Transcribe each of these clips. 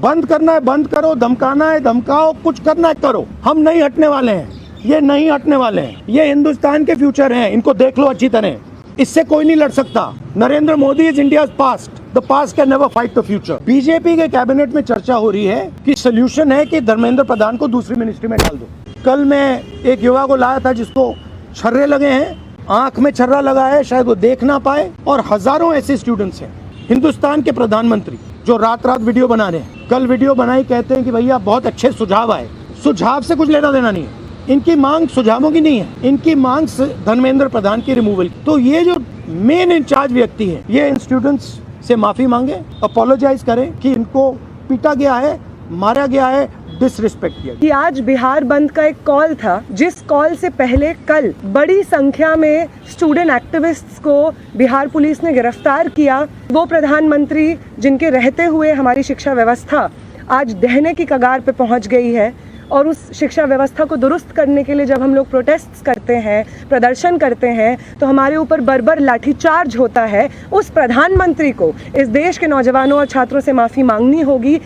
बंद करना है बंद करो, धमकाना है धमकाओ, कुछ करना है करो, हम नहीं हटने वाले हैं, ये नहीं हटने वाले हैं। ये हिंदुस्तान के फ्यूचर हैं, इनको देख लो अच्छी तरह, इससे कोई नहीं लड़ सकता। Narendra Modi is India's past, the past can never fight the future. BJP के कैबिनेट में चर्चा हो रही है कि सोल्यूशन है कि धर्मेंद्र प्रधान को दूसरी मिनिस्ट्री में डाल दो। कल मैं एक युवा को लाया था जिसको छर्रे लगे हैं, आंख में छर्रा लगा है, शायद वो देख ना पाए, और हजारों ऐसे स्टूडेंट्स हैं। हिंदुस्तान के प्रधानमंत्री जो रात रात वीडियो बना रहे हैं, कल वीडियो बनाई, कहते हैं कि भैया बहुत अच्छे सुझाव आए। सुझाव से कुछ लेना देना नहीं है, इनकी मांग सुझावों की नहीं है, इनकी मांग धर्मेंद्र प्रधान की रिमूवल। तो ये जो मेन इंचार्ज व्यक्ति है, ये इन स्टूडेंट्स से माफी मांगे, अपोलोजाइज करें कि इनको पीटा गया है, मारा गया है, डिसरिस्पेक्ट किया। कि आज बिहार बंद का एक कॉल था, जिस कॉल से पहले कल बड़ी संख्या में स्टूडेंट एक्टिविस्ट्स को बिहार पुलिस ने गिरफ्तार किया। वो प्रधानमंत्री जिनके रहते हुए हमारी शिक्षा व्यवस्था आज दहने की कगार पे पहुंच गई है, और उस शिक्षा व्यवस्था को दुरुस्त करने के लिए जब हम लोग प्रोटेस्ट करते हैं, प्रदर्शन करते हैं, तो हमारे ऊपर बर्बर लाठीचार्ज होता है। उस प्रधानमंत्री को इस देश के नौजवानों और छात्रों से माफ़ी मांगनी होगी।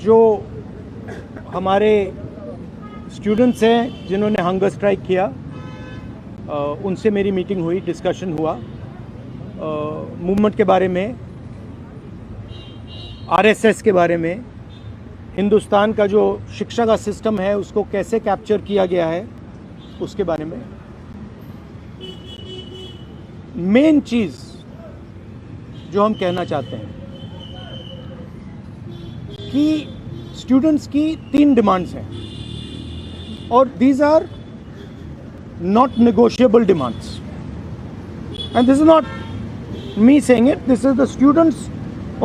जो हमारे स्टूडेंट्स हैं जिन्होंने हंगर स्ट्राइक किया, उनसे मेरी मीटिंग हुई, डिस्कशन हुआ मूवमेंट के बारे में, आरएसएस के बारे में, हिंदुस्तान का जो शिक्षा का सिस्टम है उसको कैसे कैप्चर किया गया है उसके बारे में। मेन चीज़ जो हम कहना चाहते हैं कि स्टूडेंट्स की 3 डिमांड्स हैं, और these are not negotiable demands, and this is not me saying it, this is the students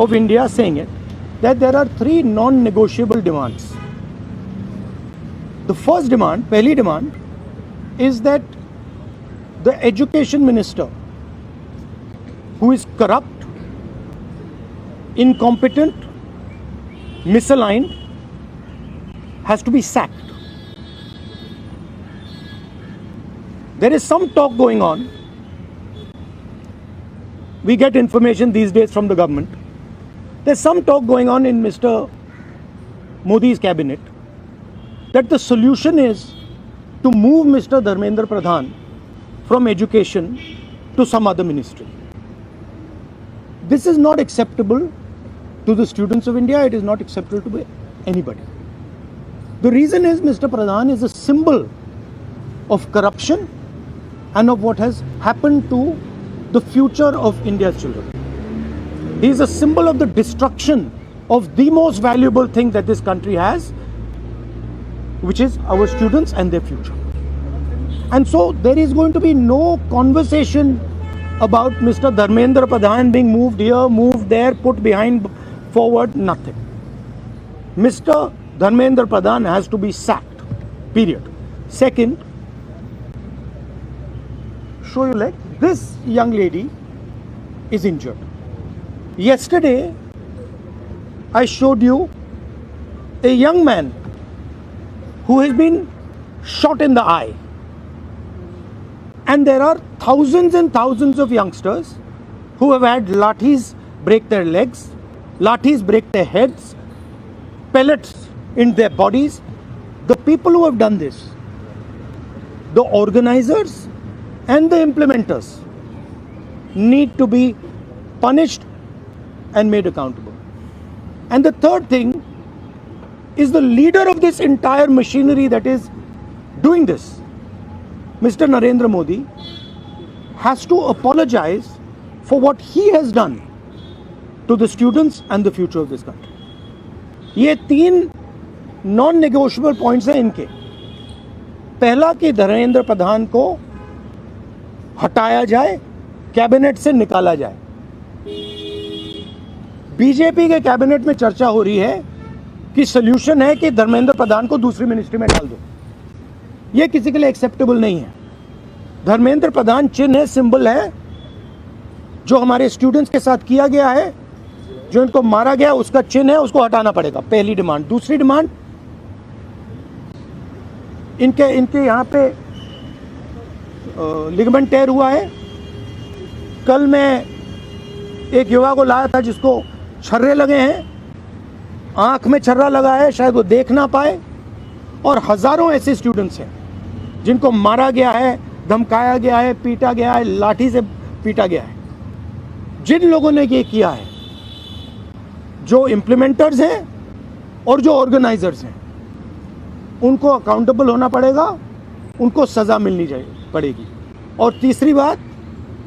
of India saying it, that there are 3 non-negotiable demands. The first demand, pehli demand, is that the education minister, who is corrupt, incompetent, misaligned, has to be sacked. There is some talk going on. We get information these days from the government. There's some talk going on in Mr. Modi's cabinet that the solution is to move Mr. Dharmendra Pradhan from education to some other ministry. This is not acceptable to the students of India. It is not acceptable to anybody. The reason is Mr. Pradhan is a symbol of corruption and of what has happened to the future of India's children. He is a symbol of the destruction of the most valuable thing that this country has, which is our students and their future. And so there is going to be no conversation about Mr. Dharmendra Pradhan being moved here, moved there, put behind, forward, nothing. Mr. Dharmendra Pradhan has to be sacked, period. Second, show you leg. This young lady is injured. Yesterday, I showed you a young man who has been shot in the eye. And there are thousands and thousands of youngsters who have had lathis break their legs, lathis break their heads, pellets in their bodies. The people who have done this, the organizers and the implementers, need to be punished and made accountable. And the third thing is the leader of this entire machinery that is doing this, Mr. Narendra Modi, has to apologize for what he has done to the students and the future of this country. ये 3 non-negotiable points हैं इनके। पहला कि धर्मेंद्र प्रधान को हटाया जाए, cabinet से निकाला जाए। बीजेपी के कैबिनेट में चर्चा हो रही है कि सोल्यूशन है कि धर्मेंद्र प्रधान को दूसरी मिनिस्ट्री में डाल दो। ये किसी के लिए एक्सेप्टेबल नहीं है। धर्मेंद्र प्रधान चिन्ह है, सिंबल है, जो हमारे स्टूडेंट्स के साथ किया गया है, जो इनको मारा गया उसका चिन्ह है, उसको हटाना पड़ेगा, पहली डिमांड। दूसरी डिमांड, इनके यहाँ पे लिगामेंट टेयर हुआ है। कल मैं एक युवा को लाया था जिसको छर्रे लगे हैं, आंख में छर्रा लगा है, शायद वो देख ना पाए, और हजारों ऐसे स्टूडेंट्स हैं जिनको मारा गया है, धमकाया गया है, पीटा गया है, लाठी से पीटा गया है। जिन लोगों ने ये किया है, जो इम्प्लीमेंटर्स हैं और जो ऑर्गेनाइजर्स हैं, उनको अकाउंटेबल होना पड़ेगा, उनको सज़ा मिलनी पड़ेगी। और तीसरी बात,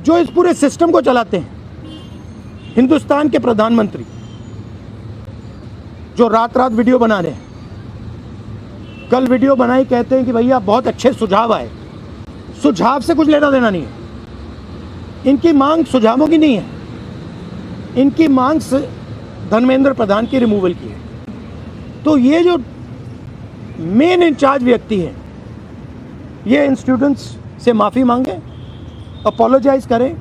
जो इस पूरे सिस्टम को चलाते हैं, हिंदुस्तान के प्रधानमंत्री जो रात रात वीडियो बना रहे हैं, कल वीडियो बनाई, कहते हैं कि भैया बहुत अच्छे सुझाव आए। सुझाव से कुछ लेना देना नहीं है। इनकी मांग सुझावों की नहीं है, इनकी मांग धर्मेंद्र प्रधान की रिमूवल की है। तो ये जो मेन इंचार्ज व्यक्ति है, ये इन स्टूडेंट्स से माफ़ी मांगे, अपोलोजाइज करें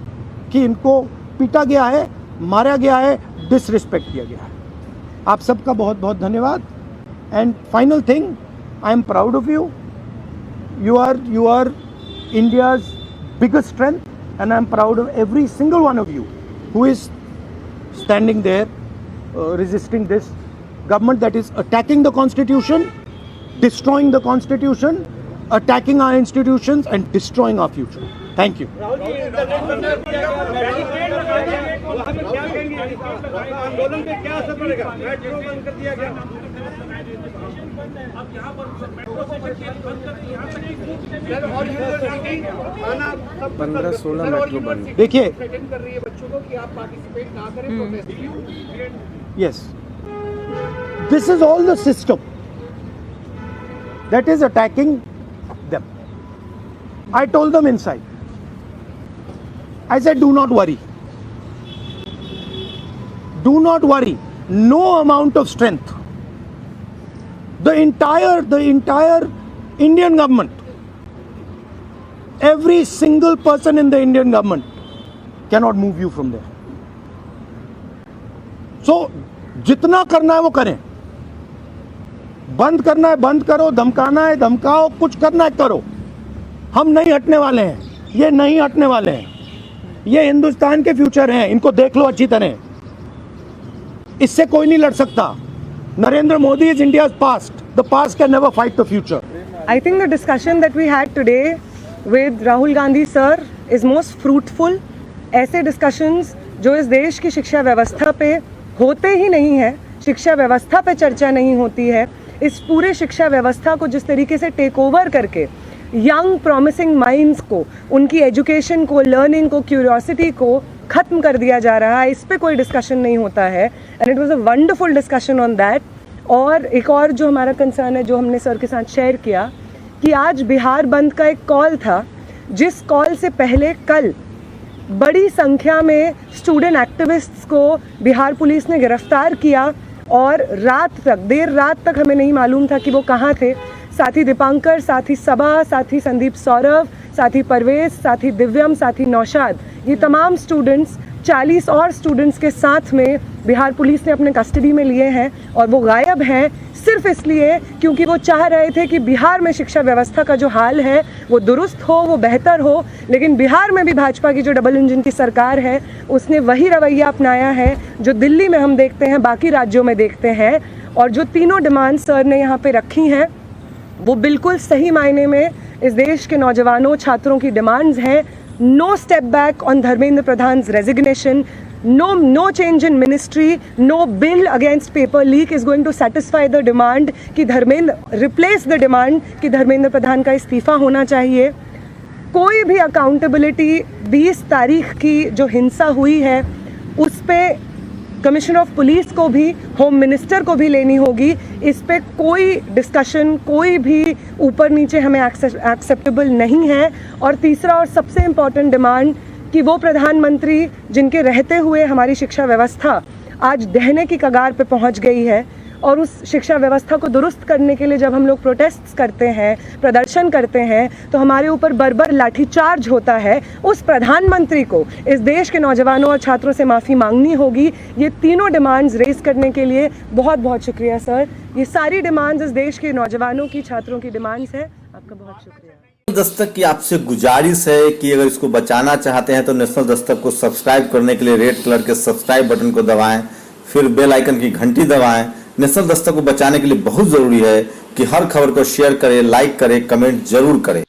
कि इनको पीटा गया है, मारा गया है, डिसरिस्पेक्ट किया गया है। आप सबका बहुत बहुत धन्यवाद। And final thing, I am proud of you. You are India's biggest strength, and I am proud of every single one of you who is standing there resisting this government that is attacking the constitution, destroying the constitution, attacking our institutions and destroying our future. Thank you. आंदोलन पे क्या असर पड़ेगा? Metro बंद कर दिया गया। अब यहाँ पर मेट्रो स्टेशन बंद कर दी, यहाँ तक और यूनिवर्सिटी आना 15-16 मेट्रो बंद। देखिए, थ्रेटन कर रही है बच्चों को कि आप पार्टिसिपेट ना करें protest. yes, this is all the system that is attacking them. I told them inside, I said, do not worry. Do not worry. No amount of strength. The entire Indian government, every single person in the Indian government cannot move you from there. So, जितना करना है वो करें। बंद करना है बंद करो, धमकाना है धमकाओ, कुछ करना है करो। हम नहीं हटने वाले हैं, ये नहीं हटने वाले हैं। ये हिंदुस्तान के फ्यूचर हैं, इनको देख लो अच्छी तरह। इससे कोई नहीं लड़ सकता। Narendra Modi is India's past. The past can never fight the future. I think the discussion that we had today with Rahul Gandhi sir is most fruitful. ऐसे discussions जो इस देश की शिक्षा व्यवस्था पे होते ही नहीं है, शिक्षा व्यवस्था पे चर्चा नहीं होती है, इस पूरे शिक्षा व्यवस्था को जिस तरीके से टेक ओवर करके यंग प्रॉमिसिंग माइंड्स को, उनकी एजुकेशन को, लर्निंग को, क्यूरियोसिटी को ख़त्म कर दिया जा रहा है, इस पे कोई डिस्कशन नहीं होता है। And it was a wonderful discussion on that. और एक और जो हमारा कंसर्न है, जो हमने सर के साथ शेयर किया, कि आज बिहार बंद का एक कॉल था, जिस कॉल से पहले कल बड़ी संख्या में स्टूडेंट एक्टिविस्ट्स को बिहार पुलिस ने गिरफ्तार किया, और रात तक, देर रात तक हमें नहीं मालूम था कि वो कहाँ थे। साथी दीपांकर, साथी सबा, साथी संदीप सौरभ, साथी परवेज, साथी दिव्यम, साथी नौशाद, ये तमाम स्टूडेंट्स 40 और स्टूडेंट्स के साथ में बिहार पुलिस ने अपने कस्टडी में लिए हैं, और वो गायब हैं सिर्फ इसलिए क्योंकि वो चाह रहे थे कि बिहार में शिक्षा व्यवस्था का जो हाल है वो दुरुस्त हो, वो बेहतर हो। लेकिन बिहार में भी भाजपा की जो डबल इंजन की सरकार है, उसने वही रवैया अपनाया है जो दिल्ली में हम देखते हैं, बाकी राज्यों में देखते हैं। और जो तीनों डिमांड सर ने यहाँ पे रखी हैं, वो बिल्कुल सही मायने में इस देश के नौजवानों, छात्रों की डिमांड्स हैं। No step back on Dharmendra Pradhan's resignation, no change in ministry, no bill against paper leak is going to satisfy the demand कि धर्मेंद्र replace the demand कि धर्मेंद्र प्रधान का इस्तीफा होना चाहिए। कोई भी अकाउंटेबिलिटी 20 तारीख की जो हिंसा हुई है उस पे कमिश्नर ऑफ पुलिस को भी, होम मिनिस्टर को भी लेनी होगी। इस पे कोई डिस्कशन, कोई भी ऊपर नीचे हमें एक्सेप्टेबल नहीं है। और तीसरा और सबसे इम्पॉर्टेंट डिमांड कि वो प्रधानमंत्री जिनके रहते हुए हमारी शिक्षा व्यवस्था आज ढहने की कगार पे पहुंच गई है, और उस शिक्षा व्यवस्था को दुरुस्त करने के लिए जब हम लोग प्रोटेस्ट्स करते हैं, प्रदर्शन करते हैं, तो हमारे ऊपर बर्बर लाठीचार्ज होता है। उस प्रधानमंत्री को इस देश के नौजवानों और छात्रों से माफ़ी मांगनी होगी। ये तीनों डिमांड्स रेज करने के लिए बहुत बहुत शुक्रिया सर। ये सारी डिमांड्स इस देश के नौजवानों की, छात्रों की डिमांड्स हैं। आपका बहुत शुक्रिया। दस्तक की आपसे गुजारिश है कि अगर इसको बचाना चाहते हैं तो नेशनल दस्तक को सब्सक्राइब करने के लिए रेड कलर के सब्सक्राइब बटन को दबाएं, फिर बेल आइकन की घंटी दबाएं। नेशनल दस्तक को बचाने के लिए बहुत जरूरी है कि हर खबर को शेयर करें, लाइक करें, कमेंट जरूर करें।